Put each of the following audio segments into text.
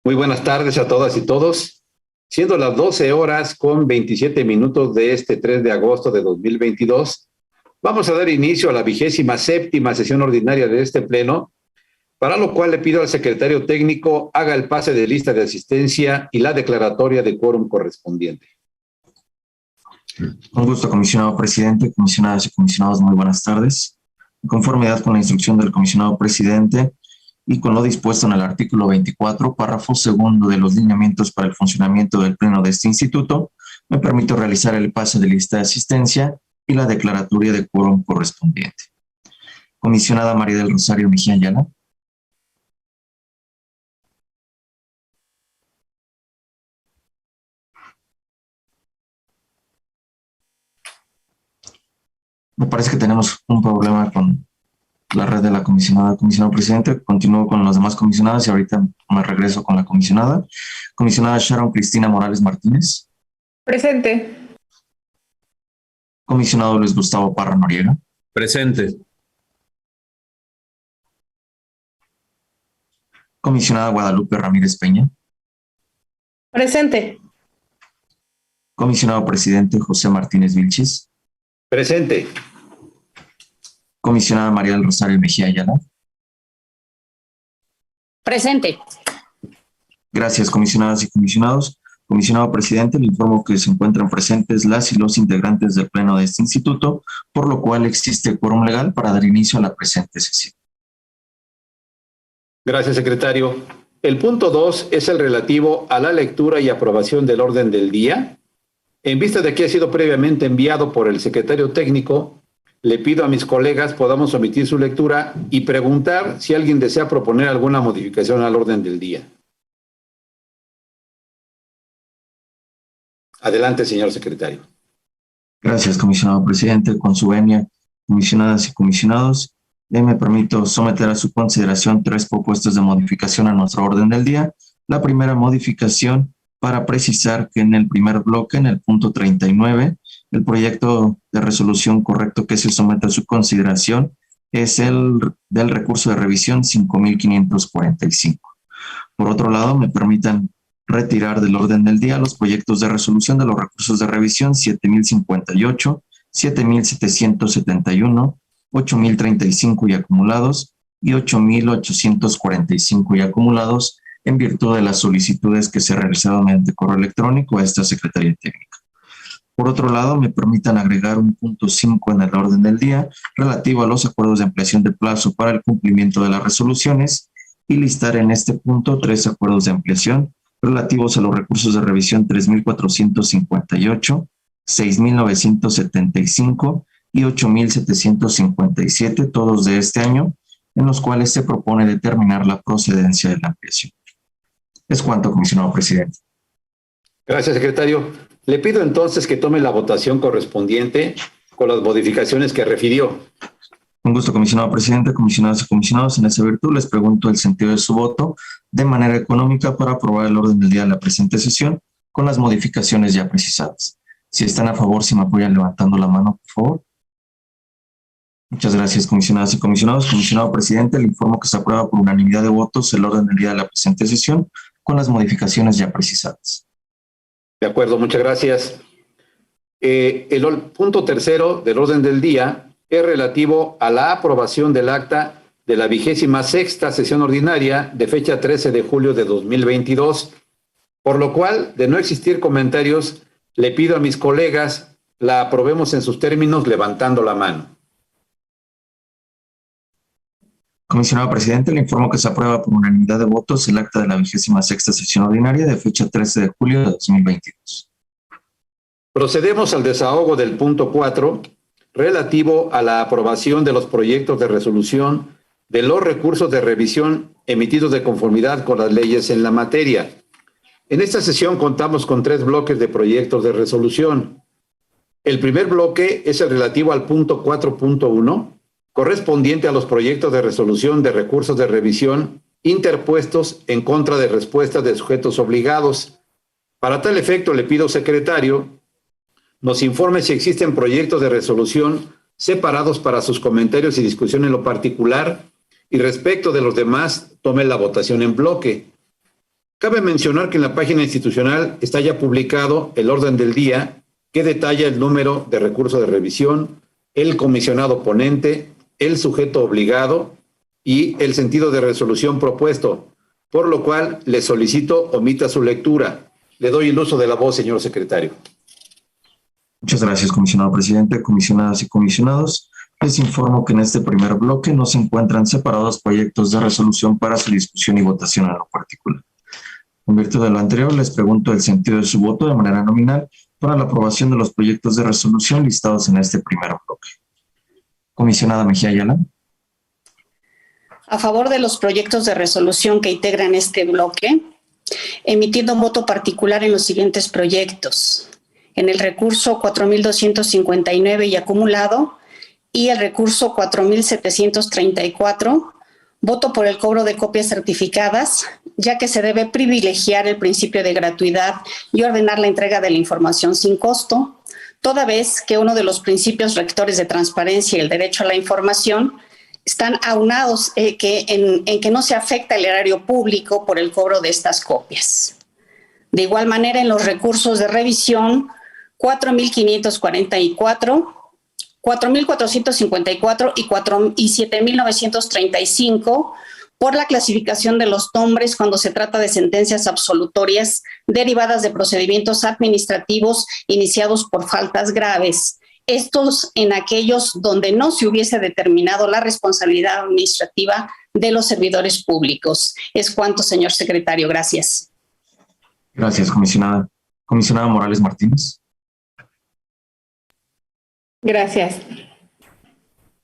Muy buenas tardes a todas y todos. Siendo las 12 horas con 27 minutos de este 3 de agosto de 2022, vamos a dar inicio a la 27ª sesión ordinaria de este pleno, para lo cual le pido al secretario técnico haga el pase de lista de asistencia y la declaratoria de quórum correspondiente. Un gusto, comisionado presidente, comisionadas y comisionados, muy buenas tardes. En conformidad con la instrucción del comisionado presidente y con lo dispuesto en el artículo 24, párrafo segundo de los lineamientos para el funcionamiento del pleno de este instituto, me permito realizar el pase de lista de asistencia y la declaratoria de quórum correspondiente. Comisionada María del Rosario Mejía Ayala. Me parece que tenemos un problema con la red de la comisionado presidente. Continúo con los demás comisionadas y ahorita me regreso con la comisionada. Comisionada Sharon Cristina Morales Martínez. Presente. Comisionado Luis Gustavo Parra Noriega. Presente. Comisionada Guadalupe Ramírez Peña. Presente. Comisionado presidente José Martínez Vilchis. Presente. Comisionada María del Rosario Mejía Ayala. Presente. Gracias, comisionadas y comisionados. Comisionado presidente, le informo que se encuentran presentes las y los integrantes del pleno de este instituto, por lo cual existe quórum legal para dar inicio a la presente sesión. Gracias, secretario. El punto 2 es el relativo a la lectura y aprobación del orden del día. En vista de que ha sido previamente enviado por el secretario técnico, le pido a mis colegas podamos omitir su lectura y preguntar si alguien desea proponer alguna modificación al orden del día. Adelante, señor secretario. Gracias, comisionado presidente. Con su venia, comisionadas y comisionados, me permito someter a su consideración 3 propuestas de modificación a nuestro orden del día. La primera modificación, para precisar que en el primer bloque, en el punto 39, el proyecto de resolución correcto que se somete a su consideración es el del recurso de revisión 5545. Por otro lado, me permitan retirar del orden del día los proyectos de resolución de los recursos de revisión 7058, 7771, 8035 y acumulados y 8845 y acumulados en virtud de las solicitudes que se realizaron mediante correo electrónico a esta Secretaría Técnica. Por otro lado, me permitan agregar un punto 5 en el orden del día relativo a los acuerdos de ampliación de plazo para el cumplimiento de las resoluciones y listar en este punto 3 acuerdos de ampliación relativos a los recursos de revisión 3458, 6975 y 8757, todos de este año, en los cuales se propone determinar la procedencia de la ampliación. Es cuanto, comisionado presidente. Gracias, secretario. Le pido entonces que tome la votación correspondiente con las modificaciones que refirió. Un gusto, comisionado presidente, comisionadas y comisionados. En esa virtud les pregunto el sentido de su voto de manera económica para aprobar el orden del día de la presente sesión con las modificaciones ya precisadas. Si están a favor, si me apoyan levantando la mano, por favor. Muchas gracias, comisionadas y comisionados. Comisionado presidente, le informo que se aprueba por unanimidad de votos el orden del día de la presente sesión con las modificaciones ya precisadas. De acuerdo, muchas gracias. El punto 3 del orden del día es relativo a la aprobación del acta de la 26ª sesión ordinaria de fecha 13 de julio de 2022, por lo cual, de no existir comentarios, le pido a mis colegas la aprobemos en sus términos levantando la mano. Comisionado presidente, le informo que se aprueba por unanimidad de votos el acta de la 26ª sesión ordinaria de fecha 13 de julio de 2022. Procedemos al desahogo del punto 4, relativo a la aprobación de los proyectos de resolución de los recursos de revisión emitidos de conformidad con las leyes en la materia. En esta sesión contamos con 3 bloques de proyectos de resolución. El primer bloque es el relativo al punto 4.1, correspondiente a los proyectos de resolución de recursos de revisión interpuestos en contra de respuestas de sujetos obligados. Para tal efecto, le pido, secretario, nos informe si existen proyectos de resolución separados para sus comentarios y discusión en lo particular, y respecto de los demás, tome la votación en bloque. Cabe mencionar que en la página institucional está ya publicado el orden del día que detalla el número de recurso de revisión, el comisionado ponente, el sujeto obligado y el sentido de resolución propuesto, por lo cual le solicito omita su lectura. Le doy el uso de la voz, señor secretario. Muchas gracias, comisionado presidente, comisionadas y comisionados. Les informo que en este primer bloque no se encuentran separados proyectos de resolución para su discusión y votación en lo particular. En virtud de lo anterior, les pregunto el sentido de su voto de manera nominal para la aprobación de los proyectos de resolución listados en este primer bloque. Comisionada Mejía Ayala. A favor de los proyectos de resolución que integran este bloque, emitiendo un voto particular en los siguientes proyectos. En el recurso 4.259 y acumulado y el recurso 4.734, voto por el cobro de copias certificadas, ya que se debe privilegiar el principio de gratuidad y ordenar la entrega de la información sin costo, toda vez que uno de los principios rectores de transparencia y el derecho a la información están aunados en que no se afecta el erario público por el cobro de estas copias. De igual manera, en los recursos de revisión 4.544, 4.454 y 7.935 por la clasificación de los nombres cuando se trata de sentencias absolutorias derivadas de procedimientos administrativos iniciados por faltas graves. Estos en aquellos donde no se hubiese determinado la responsabilidad administrativa de los servidores públicos. Es cuanto, señor secretario. Gracias. Gracias, comisionada. Comisionada Morales Martínez. Gracias.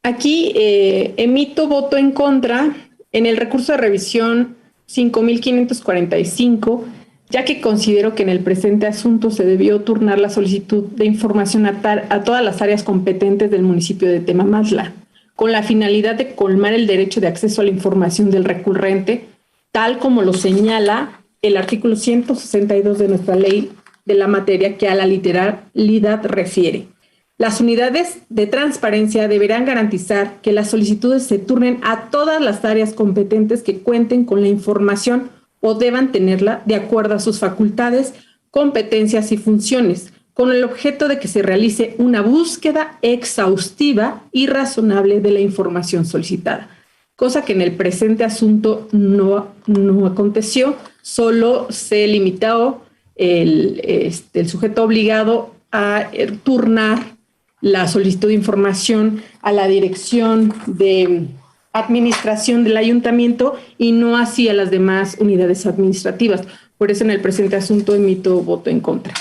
Aquí emito voto en contra en el recurso de revisión 5.545, ya que considero que en el presente asunto se debió turnar la solicitud de información a todas las áreas competentes del municipio de Temamatla, con la finalidad de colmar el derecho de acceso a la información del recurrente, tal como lo señala el artículo 162 de nuestra ley de la materia que a la literalidad refiere. Las unidades de transparencia deberán garantizar que las solicitudes se turnen a todas las áreas competentes que cuenten con la información o deban tenerla de acuerdo a sus facultades, competencias y funciones, con el objeto de que se realice una búsqueda exhaustiva y razonable de la información solicitada, cosa que en el presente asunto no aconteció. Solo se limitó el sujeto obligado a turnar la solicitud de información a la dirección de administración del ayuntamiento y no así a las demás unidades administrativas. Por eso en el presente asunto emito voto en contra.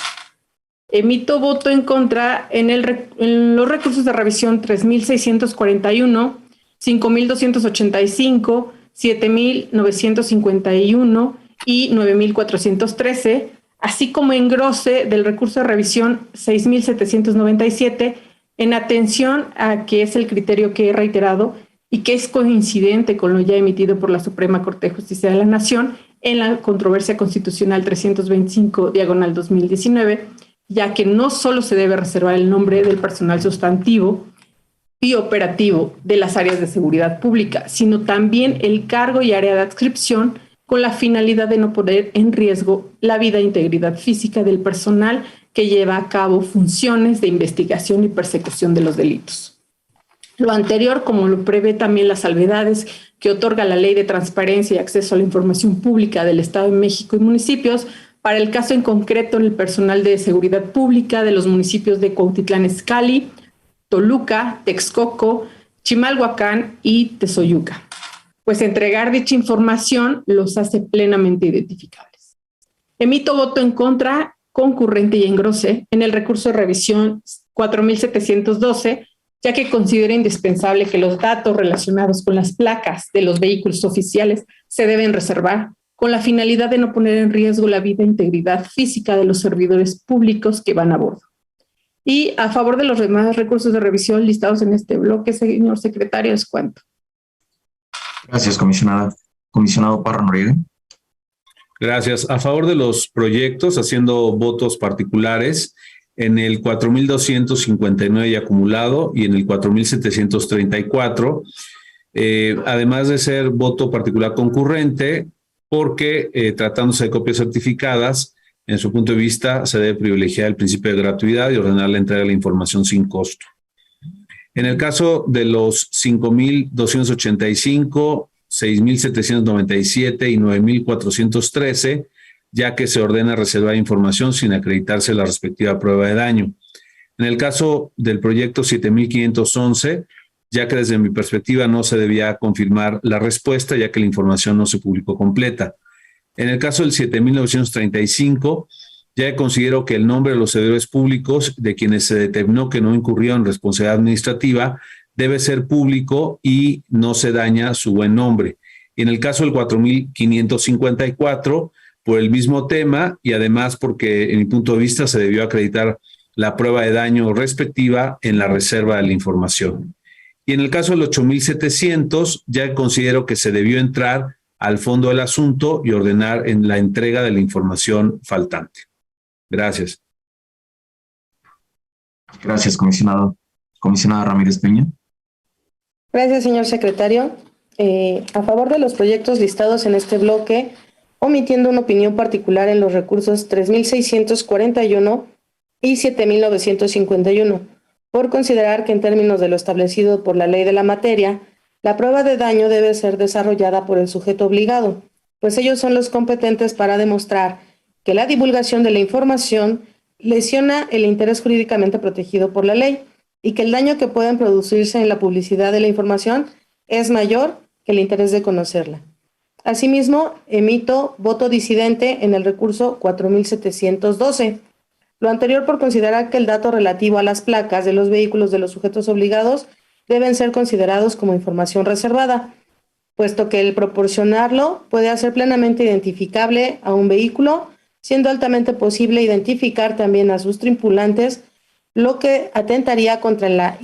Emito voto en contra en los recursos de revisión 3.641, 5.285, 7.951 y 9.413, así como engrose del recurso de revisión 6.797, en atención a que es el criterio que he reiterado y que es coincidente con lo ya emitido por la Suprema Corte de Justicia de la Nación en la controversia constitucional 325/2019, ya que no solo se debe reservar el nombre del personal sustantivo y operativo de las áreas de seguridad pública, sino también el cargo y área de adscripción, con la finalidad de no poner en riesgo la vida e integridad física del personal que lleva a cabo funciones de investigación y persecución de los delitos. Lo anterior, como lo prevé también las salvedades que otorga la Ley de Transparencia y Acceso a la Información Pública del Estado de México y municipios, para el caso en concreto en el personal de seguridad pública de los municipios de Cuautitlán Izcalli, Toluca, Texcoco, Chimalhuacán y Tezoyuca, pues entregar dicha información los hace plenamente identificables. Emito voto en contra, concurrente y engrose en el recurso de revisión 4.712, ya que considero indispensable que los datos relacionados con las placas de los vehículos oficiales se deben reservar con la finalidad de no poner en riesgo la vida e integridad física de los servidores públicos que van a bordo. Y a favor de los demás recursos de revisión listados en este bloque, señor secretario, es cuanto. Gracias, comisionada. Comisionado Parra Noriega. Gracias. A favor de los proyectos, haciendo votos particulares en el 4.259 y acumulado y en el 4.734. Además de ser voto particular concurrente, porque tratándose de copias certificadas, en su punto de vista, se debe privilegiar el principio de gratuidad y ordenar la entrega de la información sin costo. En el caso de los 5,285, 6,797 y 9,413, ya que se ordena reservar información sin acreditarse la respectiva prueba de daño. En el caso del proyecto 7,511, ya que desde mi perspectiva no se debía confirmar la respuesta, ya que la información no se publicó completa. En el caso del 7,935, ya considero que el nombre de los servidores públicos de quienes se determinó que no incurrieron en responsabilidad administrativa debe ser público y no se daña su buen nombre. Y en el caso del 4,554, por el mismo tema y además porque en mi punto de vista se debió acreditar la prueba de daño respectiva en la reserva de la información. Y en el caso del 8,700, ya considero que se debió entrar al fondo del asunto y ordenar en la entrega de la información faltante. Gracias. Gracias, comisionado. Comisionada Ramírez Peña. Gracias, señor secretario. A favor de los proyectos listados en este bloque, omitiendo una opinión particular en los recursos 3,641 y 7,951, por considerar que en términos de lo establecido por la ley de la materia, la prueba de daño debe ser desarrollada por el sujeto obligado, pues ellos son los competentes para demostrar que la divulgación de la información lesiona el interés jurídicamente protegido por la ley y que el daño que pueden producirse en la publicidad de la información es mayor que el interés de conocerla. Asimismo, emito voto disidente en el recurso 4,712. Lo anterior por considerar que el dato relativo a las placas de los vehículos de los sujetos obligados deben ser considerados como información reservada, puesto que el proporcionarlo puede hacer plenamente identificable a un vehículo, siendo altamente posible identificar también a sus tripulantes, lo que atentaría contra la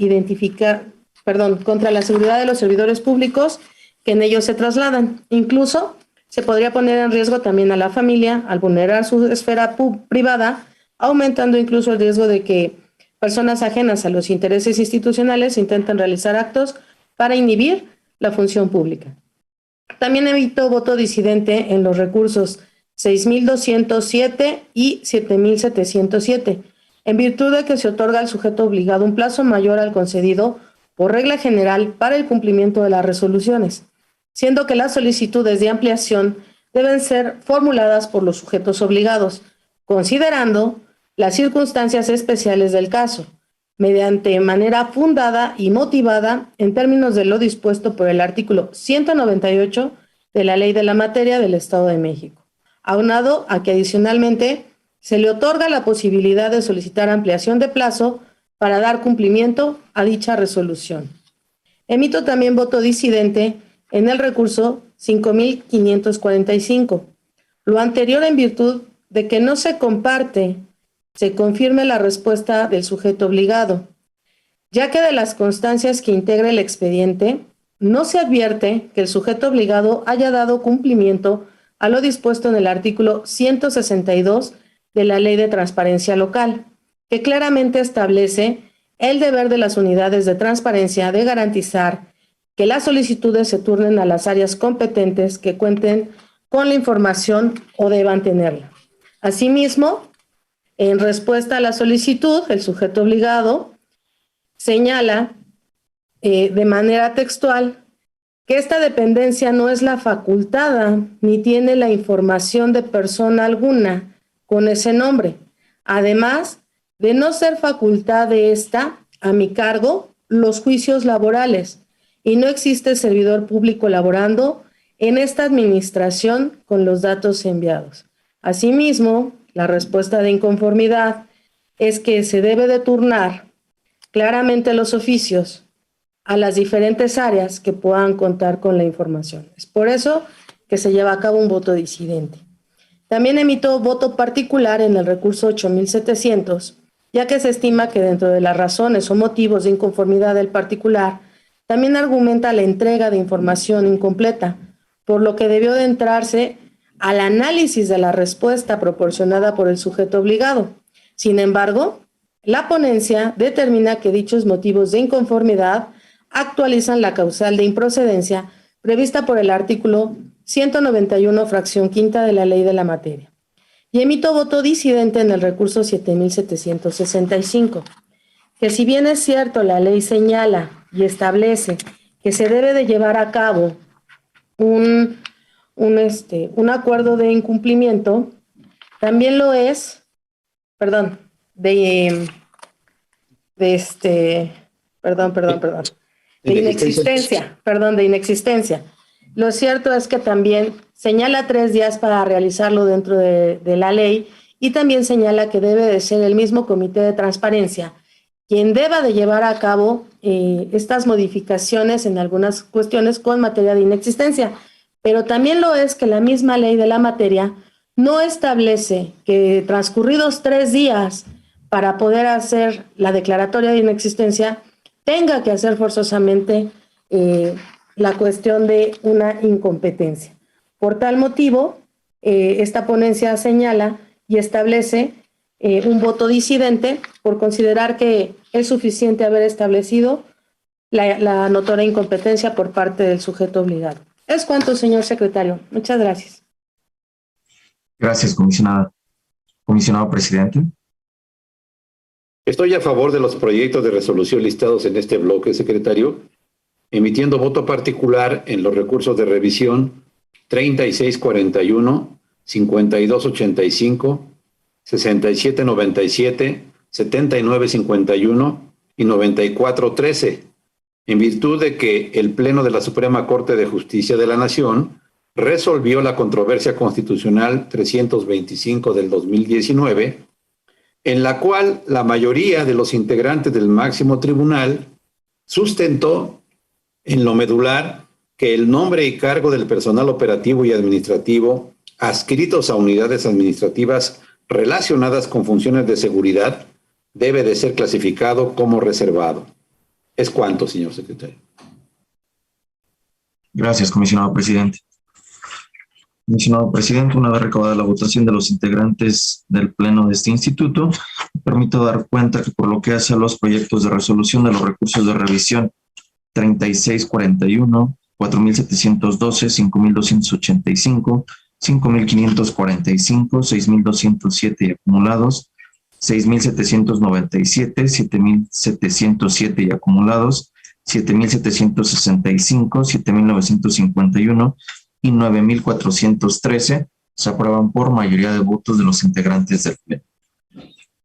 seguridad de los servidores públicos que en ellos se trasladan. Incluso se podría poner en riesgo también a la familia al vulnerar su esfera privada, aumentando incluso el riesgo de que personas ajenas a los intereses institucionales intenten realizar actos para inhibir la función pública. También emito voto disidente en los recursos 6,207 y 7,707, en virtud de que se otorga al sujeto obligado un plazo mayor al concedido por regla general para el cumplimiento de las resoluciones, siendo que las solicitudes de ampliación deben ser formuladas por los sujetos obligados, considerando las circunstancias especiales del caso, mediante manera fundada y motivada en términos de lo dispuesto por el artículo 198 de la Ley de la Materia del Estado de México, aunado a que adicionalmente se le otorga la posibilidad de solicitar ampliación de plazo para dar cumplimiento a dicha resolución. Emito también voto disidente en el recurso 5,545. Lo anterior en virtud de que no se comparte, se confirme la respuesta del sujeto obligado, ya que de las constancias que integra el expediente, no se advierte que el sujeto obligado haya dado cumplimiento a lo dispuesto en el artículo 162 de la Ley de Transparencia Local, que claramente establece el deber de las unidades de transparencia de garantizar que las solicitudes se turnen a las áreas competentes que cuenten con la información o deban tenerla. Asimismo, en respuesta a la solicitud, el sujeto obligado señala de manera textual que esta dependencia no es la facultada ni tiene la información de persona alguna con ese nombre. Además de no ser facultad de esta, a mi cargo, los juicios laborales, y no existe servidor público laborando en esta administración con los datos enviados. Asimismo, la respuesta de inconformidad es que se debe de turnar claramente los oficios a las diferentes áreas que puedan contar con la información. Es por eso que se lleva a cabo un voto disidente. También emito voto particular en el recurso 8,700, ya que se estima que dentro de las razones o motivos de inconformidad del particular, también argumenta la entrega de información incompleta, por lo que debió de entrarse al análisis de la respuesta proporcionada por el sujeto obligado. Sin embargo, la ponencia determina que dichos motivos de inconformidad actualizan la causal de improcedencia prevista por el artículo 191, fracción quinta de la ley de la materia. Y emito voto disidente en el recurso 7765, que si bien es cierto la ley señala y establece que se debe de llevar a cabo un acuerdo de incumplimiento, también lo es, de inexistencia. Lo cierto es que también señala 3 días para realizarlo dentro de la ley y también señala que debe de ser el mismo comité de transparencia quien deba de llevar a cabo estas modificaciones en algunas cuestiones con materia de inexistencia. Pero también lo es que la misma ley de la materia no establece que transcurridos 3 días para poder hacer la declaratoria de inexistencia tenga que hacer forzosamente la cuestión de una incompetencia. Por tal motivo, esta ponencia señala y establece un voto disidente por considerar que es suficiente haber establecido la notoria incompetencia por parte del sujeto obligado. Es cuanto, señor secretario. Muchas gracias. Gracias, comisionada. Comisionado presidente. Estoy a favor de los proyectos de resolución listados en este bloque, secretario, emitiendo voto particular en los recursos de revisión 3641, 5285, 6797, 7951 y 9413, en virtud de que el Pleno de la Suprema Corte de Justicia de la Nación resolvió la controversia constitucional 325 del 2019, en la cual la mayoría de los integrantes del máximo tribunal sustentó en lo medular que el nombre y cargo del personal operativo y administrativo adscritos a unidades administrativas relacionadas con funciones de seguridad debe de ser clasificado como reservado. Es cuanto, señor secretario. Gracias, comisionado presidente. Comisionado presidente, una vez recabada la votación de los integrantes del Pleno de este instituto, me permito dar cuenta que por lo que hace a los proyectos de resolución de los recursos de revisión 3641, 4712, 5285, 5545, 6207 y acumulados, 6797, 7707 y acumulados, 7765, 7951 y 9413 se aprueban por mayoría de votos de los integrantes del Pleno.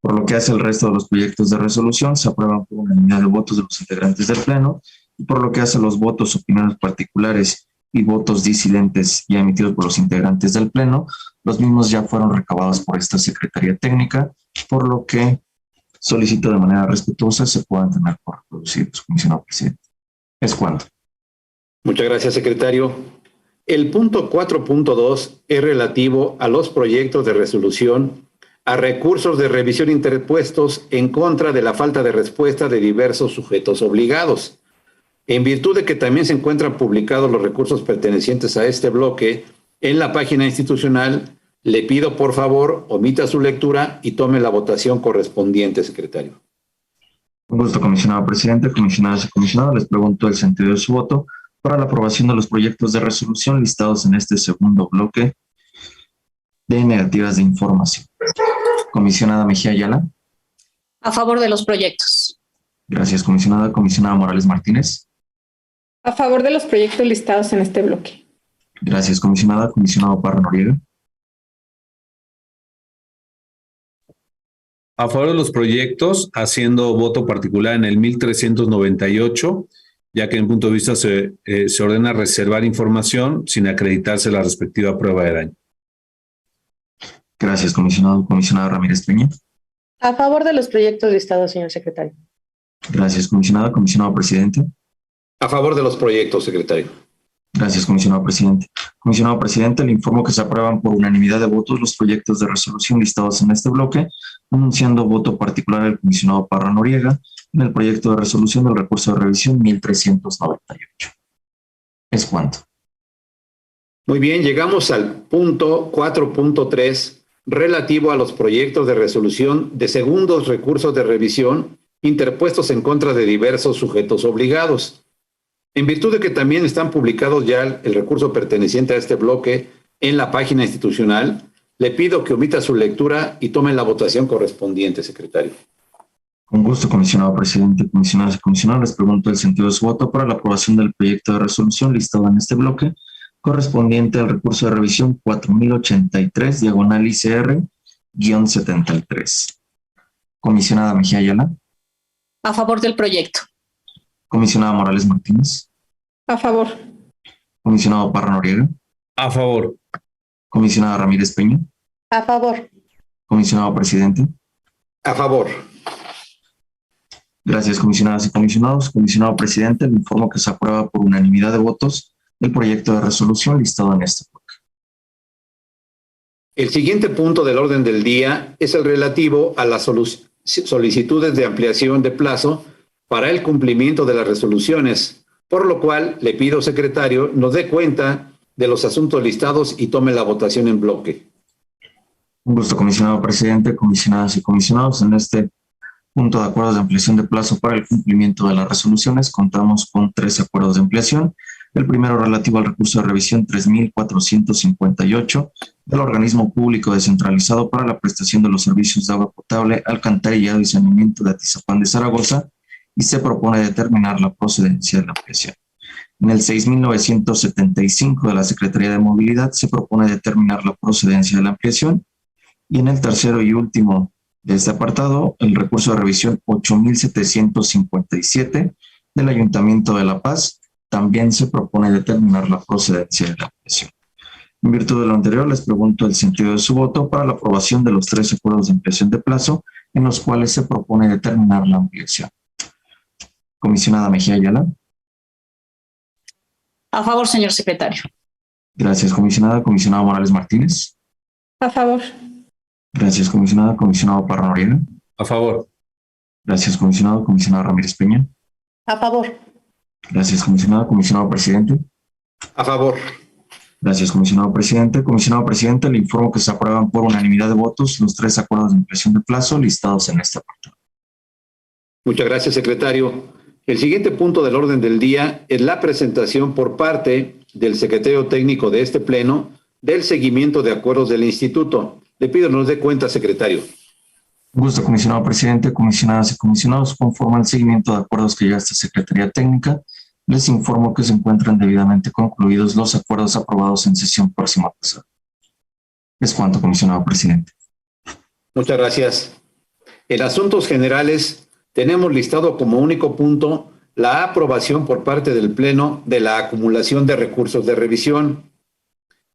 Por lo que hace el resto de los proyectos de resolución, se aprueban por unanimidad de votos de los integrantes del Pleno, y por lo que hace los votos, opiniones particulares y votos disidentes ya emitidos por los integrantes del Pleno, los mismos ya fueron recabados por esta Secretaría Técnica, por lo que solicito de manera respetuosa se puedan tener por reproducidos, comisionado presidente. Es cuanto. Muchas gracias, secretario. El punto 4.2 es relativo a los proyectos de resolución a recursos de revisión interpuestos en contra de la falta de respuesta de diversos sujetos obligados. En virtud de que también se encuentran publicados los recursos pertenecientes a este bloque en la página institucional, le pido por favor omita su lectura y tome la votación correspondiente, secretario. Un gusto, comisionado presidente, comisionadas y comisionados. Les pregunto el sentido de su voto para la aprobación de los proyectos de resolución listados en este segundo bloque de negativas de información. Comisionada Mejía Ayala. A favor de los proyectos. Gracias, comisionada. Comisionada Morales Martínez. A favor de los proyectos listados en este bloque. Gracias, comisionada. Comisionado Parra Noriega. A favor de los proyectos, haciendo voto particular en el 1398, ya que en punto de vista se ordena reservar información sin acreditarse la respectiva prueba de daño. Gracias, comisionado. Comisionada Ramírez Peña. A favor de los proyectos listados, señor secretario. Gracias, comisionada. Comisionado presidente. A favor de los proyectos, secretario. Gracias, comisionado presidente. Comisionado presidente, le informo que se aprueban por unanimidad de votos los proyectos de resolución listados en este bloque, anunciando voto particular al comisionado Parra Noriega en el proyecto de resolución del recurso de revisión 1398. Es cuanto. Muy bien, llegamos al punto 4.3 relativo a los proyectos de resolución de segundos recursos de revisión interpuestos en contra de diversos sujetos obligados. En virtud de que también están publicados ya el recurso perteneciente a este bloque en la página institucional, le pido que omita su lectura y tomen la votación correspondiente, secretario. Con gusto, comisionado presidente, comisionadas y comisionados, les pregunto el sentido de su voto para la aprobación del proyecto de resolución listado en este bloque, correspondiente al recurso de revisión 4083, diagonal ICR-73. Comisionada Mejía Ayala. A favor del proyecto. Comisionada Morales Martínez. A favor. Comisionado Parra Noriega. A favor. Comisionada Ramírez Peña. A favor. Comisionado presidente. A favor. Gracias, comisionadas y comisionados. Comisionado presidente, le informo que se aprueba por unanimidad de votos el proyecto de resolución listado en este bloque. El siguiente punto del orden del día es el relativo a las solicitudes de ampliación de plazo para el cumplimiento de las resoluciones, por lo cual le pido, secretario, nos dé cuenta de los asuntos listados y tome la votación en bloque. Un gusto, comisionado presidente, comisionadas y comisionados. En este punto de acuerdos de ampliación de plazo para el cumplimiento de las resoluciones, contamos con 3 acuerdos de ampliación. El primero relativo al recurso de revisión 3458 del organismo público descentralizado para la prestación de los servicios de agua potable, alcantarillado y saneamiento de Atizapán de Zaragoza, y se propone determinar la procedencia de la ampliación. En el 6975 de la Secretaría de Movilidad se propone determinar la procedencia de la ampliación. Y en el tercero y último de este apartado, el recurso de revisión 8757 del Ayuntamiento de La Paz, también se propone determinar la procedencia de la ampliación. En virtud de lo anterior, les pregunto el sentido de su voto para la aprobación de los 3 acuerdos de ampliación de plazo en los cuales se propone determinar la ampliación. Comisionada Mejía Ayala. A favor, señor secretario. Gracias, comisionada. Comisionado Morales Martínez. A favor. Gracias, comisionada. Comisionado Parra Noriega. A favor. Gracias, comisionado. Comisionado Ramírez Peña. A favor. Gracias, comisionado. Comisionado presidente. A favor. Gracias, comisionado presidente. Comisionado presidente, le informo que se aprueban por unanimidad de votos los 3 acuerdos de ampliación de plazo listados en este apartado. Muchas gracias, secretario. El siguiente punto del orden del día es la presentación por parte del secretario técnico de este pleno del seguimiento de acuerdos del instituto. Le pido nos dé cuenta, secretario. Un gusto, comisionado presidente, comisionadas y comisionados. Conforme al seguimiento de acuerdos que lleva esta Secretaría Técnica, les informo que se encuentran debidamente concluidos los acuerdos aprobados en sesión próxima pasada. Es cuanto, comisionado presidente. Muchas gracias. En asuntos generales, tenemos listado como único punto la aprobación por parte del Pleno de la acumulación de recursos de revisión.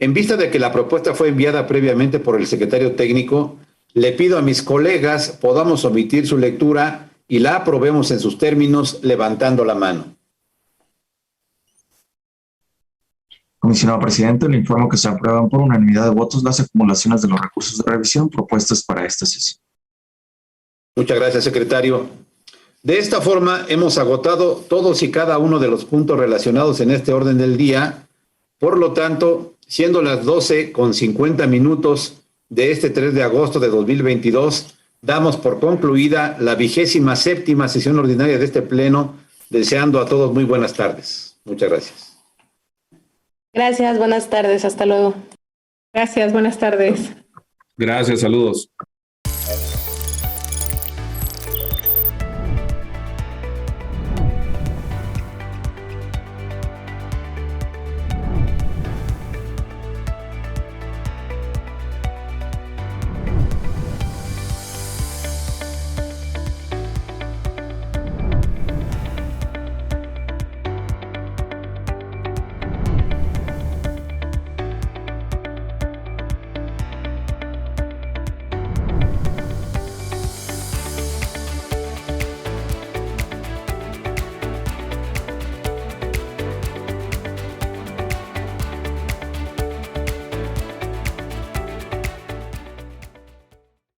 En vista de que la propuesta fue enviada previamente por el secretario técnico, le pido a mis colegas podamos omitir su lectura y la aprobemos en sus términos levantando la mano. Comisionado presidente, le informo que se aprueban por unanimidad de votos las acumulaciones de los recursos de revisión propuestas para esta sesión. Muchas gracias, secretario. De esta forma, hemos agotado todos y cada uno de los puntos relacionados en este orden del día. Por lo tanto, siendo las 12:50 de este 3 de agosto de 2022, damos por concluida la 27ª sesión ordinaria de este pleno, deseando a todos muy buenas tardes. Muchas gracias. Gracias, buenas tardes, hasta luego. Gracias, buenas tardes. Gracias, saludos.